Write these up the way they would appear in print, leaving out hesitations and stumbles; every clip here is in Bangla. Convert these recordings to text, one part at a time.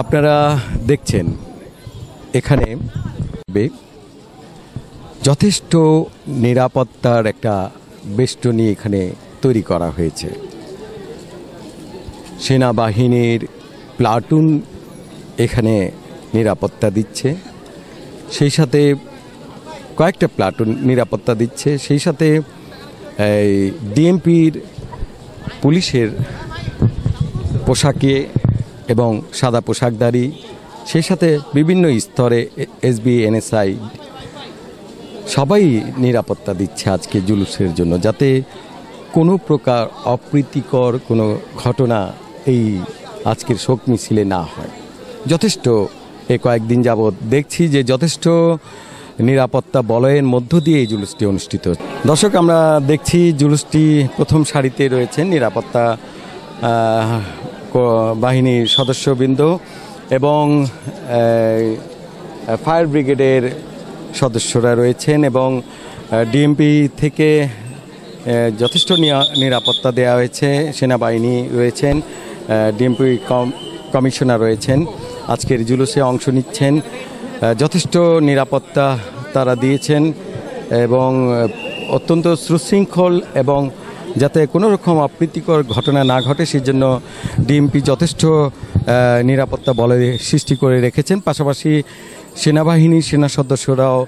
আপনারা দেখছেন এখানে যথেষ্ট নিরাপত্তার একটা বেষ্টনী এখানে তৈরি করা হয়েছে। সেনাবাহিনীর প্লাটুন এখানে নিরাপত্তা দিচ্ছে, সেই সাথে কয়েকটা প্লাটুন নিরাপত্তা দিচ্ছে, সেই সাথে ডিএমপির পুলিশের পোশাকে এবং সাদা পোশাকধারী, সেই সাথে বিভিন্ন স্তরে এসবি এনএসআই সবাই নিরাপত্তা দিচ্ছে আজকে জুলুসের জন্য, যাতে কোনো প্রকার অপ্রীতিকর কোনো ঘটনা এই আজকের শোক মিছিলে না হয়। যথেষ্ট কয়েকদিন যাবৎ দেখছি যে যথেষ্ট নিরাপত্তা বলয়ের মধ্য দিয়ে এই জুলুসটি অনুষ্ঠিত হচ্ছে। দর্শক, আমরা দেখছি জুলুসটি প্রথম সারিতে রয়েছেন নিরাপত্তা বাহিনীর সদস্যবৃন্দ এবং ফায়ার ব্রিগেডের সদস্যরা রয়েছেন এবং ডিএমপি থেকে যথেষ্ট নিরাপত্তা দেওয়া হয়েছে। সেনাবাহিনী রয়েছেন, ডিএমপি কমিশনার রয়েছেন, আজকের জুলুসে অংশ নিচ্ছেন। যথেষ্ট নিরাপত্তা তারা দিয়েছেন এবং অত্যন্ত সুশৃঙ্খল এবং যাতে কোনো রকম অপ্রীতিকর ঘটনা না ঘটে সেজন্য ডিএমপি যথেষ্ট নিরাপত্তা বলয় সৃষ্টি করে রেখেছেন। পাশাপাশি সেনাবাহিনীর সেনা সদস্যরাও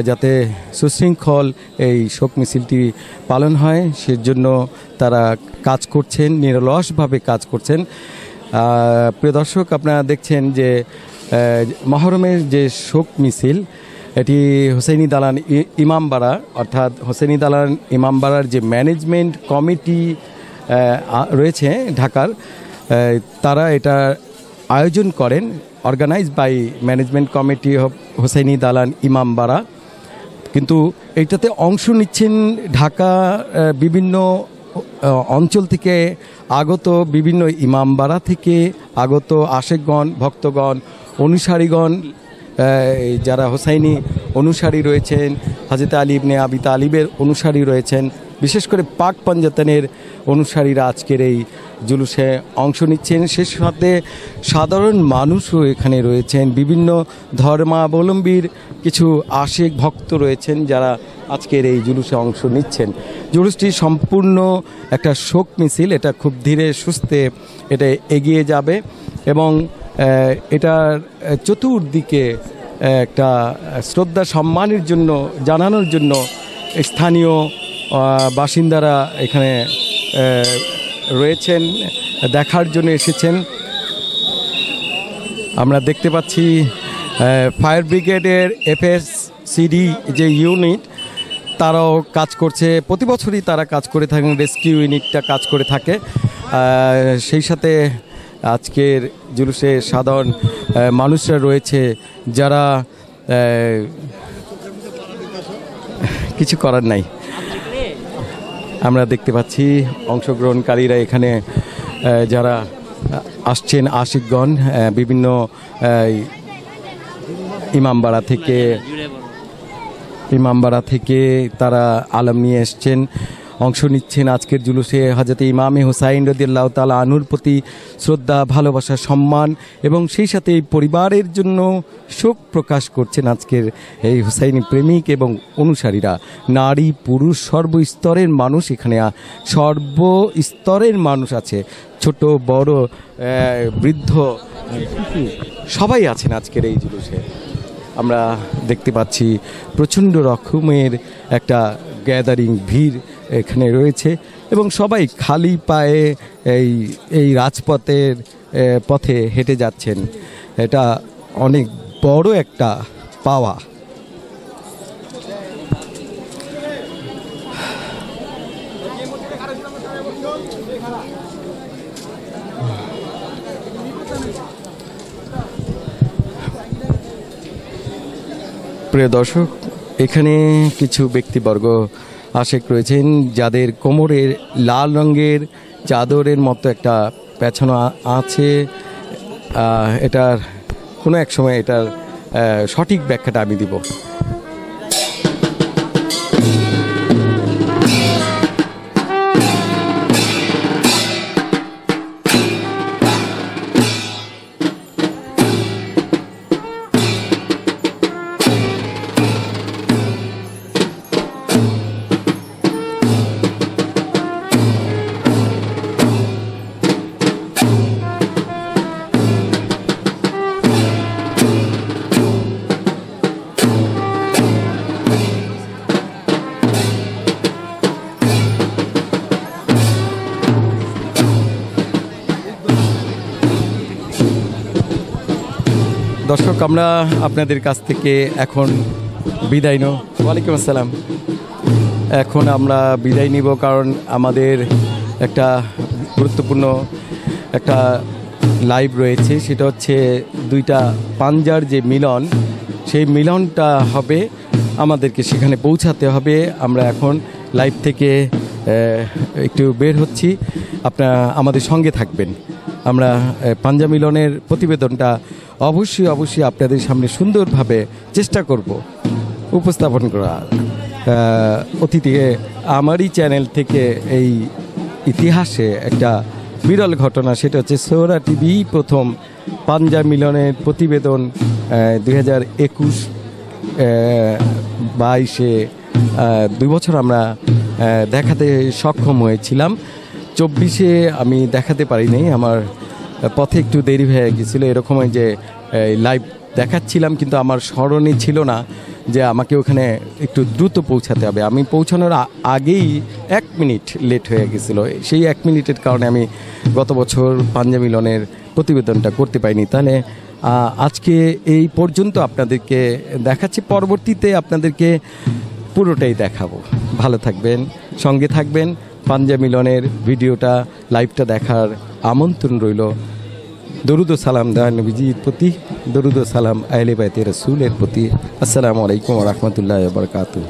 যাতে সুশৃঙ্খল এই শোক মিছিলটি পালন হয় সেজন্য তারা কাজ করছেন, নিরলসভাবে কাজ করছেন। প্রিয় দর্শক, আপনারা দেখছেন যে মহরমের যে শোক মিছিল এটি হোসেনি দালান ইমামবাড়া অর্থাৎ হোসেনি দালান ইমামবাড়ার যে ম্যানেজমেন্ট কমিটি রয়েছে ঢাকার, তারা এটা আয়োজন করেন, organise by management committee of Hussaini Dalan Imambara. কিন্তু এইটাতে অংশ নিচ্ছেন ঢাকা বিভিন্ন অঞ্চল থেকে আগত, বিভিন্ন ইমামবাড়া থেকে আগত আশেকগণ, ভক্তগণ, অনুসারীগণ, যারা হোসাইনি অনুসারী রয়েছেন, হযরত আলী ইবনে আবি তালিবের অনুসারী রয়েছেন, বিশেষ করে পাক পাঞ্জাতানের অনুসারীরা আজকের এই জুলুসে অংশ নিচ্ছেন। সে সাথে সাধারণ মানুষও এখানে রয়েছেন, বিভিন্ন ধর্মাবলম্বীর কিছু আশেক ভক্ত রয়েছেন যারা আজকের এই জুলুসে অংশ নিচ্ছেন। জুলুসটি সম্পূর্ণ একটা শোক মিছিল, এটা খুব ধীরে সুস্থে এটা এগিয়ে যাবে এবং এটার চতুর্দিকে একটা শ্রদ্ধা সম্মানের জন্য জানানোর জন্য স্থানীয় বাসিন্দারা এখানে রয়েছেন, দেখার জন্য এসেছেন। আমরা দেখতে পাচ্ছি ফায়ার ব্রিগেডের এফএসসিডি যে ইউনিট তারাও কাজ করছে, প্রতি বছরই তারা কাজ করে থাকেন, রেস্কিউ ইউনিটটা কাজ করে থাকে। সেই সাথে আজকের জুলুসে সাধারণ মানুষরা রয়েছে যারা কিছু করার নাই। আমরা দেখতে পাচ্ছি অংশগ্রহণকারীরা এখানে যারা আসছেন আশিকগণ বিভিন্ন ইমামবাড়া থেকে তারা আলম নিয়ে এসছেন, অংশ নিচ্ছেন আজকের জুলুসে। হযরত ইমামে হুসাইন রাদিয়াল্লাহু তাআলা আনহুর প্রতি শ্রদ্ধা, ভালোবাসা, সম্মান এবং সেই সাথে এই পরিবারের জন্য শোক প্রকাশ করছেন আজকের এই হুসাইনি প্রেমিক এবং অনুসারীরা। নারী পুরুষ সর্বস্তরের মানুষ এখানে, সর্বস্তরের মানুষ আছে, ছোট বড় বৃদ্ধ সবাই আছেন আজকের এই জুলুসে। আমরা দেখতে পাচ্ছি প্রচণ্ড রকমের একটা গ্যাদারিং ভিড় এখানে রয়েছে এবং সবাই খালি পায়ে এই রাজপথের পথে হেঁটে যাচ্ছেন। এটা অনেক বড় একটা পাওয়া। প্রিয় দর্শক, এখানে কিছু ব্যক্তিবর্গ আশেক রয়েছেন যাদের কোমরের লাল রঙের চাদরের মতো একটা পেছানো আছে। এটার কোনো এক সময় এটার সঠিক ব্যাখ্যাটা আমি দিব। দর্শক, আমরা আপনাদের কাছ থেকে এখন বিদায় নেব। ওয়ালাইকুম আসসালাম। এখন আমরা বিদায় নিব কারণ আমাদের একটা গুরুত্বপূর্ণ একটা লাইভ রয়েছে, সেটা হচ্ছে দুইটা পাঞ্জার যে মিলন, সেই মিলনটা হবে, আমাদেরকে সেখানে পৌঁছাতে হবে। আমরা এখন লাইভ থেকে একটু বের হচ্ছি, আপনারা আমাদের সঙ্গে থাকবেন। আমরা পাঞ্জা মিলনের প্রতিবেদনটা অবশ্যই আপনাদের সামনে সুন্দরভাবে চেষ্টা করব উপস্থাপন করার। অতীতে আমারই চ্যানেল থেকে এই ইতিহাসে একটা বিরল ঘটনা, সেটা হচ্ছে সোহরা টিভি প্রথম পাঞ্জা মিলনের প্রতিবেদন 2021-22-এ 2 বছর আমরা দেখাতে সক্ষম হয়েছিলাম। 24-এ আমি দেখাতে পারিনি, আমার পথে একটু দেরি হয়ে গেছিলো। এরকম যে লাইভ দেখাচ্ছিলাম কিন্তু আমার স্মরণে ছিল না যে আমাকে ওখানে একটু দ্রুত পৌঁছাতে হবে। আমি পৌঁছানোর আগেই 1 মিনিট লেট হয়ে গেছিলো। সেই 1 মিনিটের কারণে আমি গত বছর পাঞ্জা মিলনের প্রতিবেদনটা করতে পারিনি। তাহলে আজকে এই পর্যন্ত আপনাদেরকে দেখাচ্ছি, পরবর্তীতে আপনাদেরকে পুরোটাই দেখাবো। ভালো থাকবেন, সঙ্গে থাকবেন। পাঞ্জা মিলনের ভিডিওটা লাইভটা দেখার আমন্ত্রণ রইল। দরুদ ও সালাম দয়াল নবীজির প্রতি, দরুদ ও সালাম আহলে বাইতে রাসূলের প্রতি। আসসালামু আলাইকুম ওয়া রাহমাতুল্লাহি ওয়া বারাকাতুহু।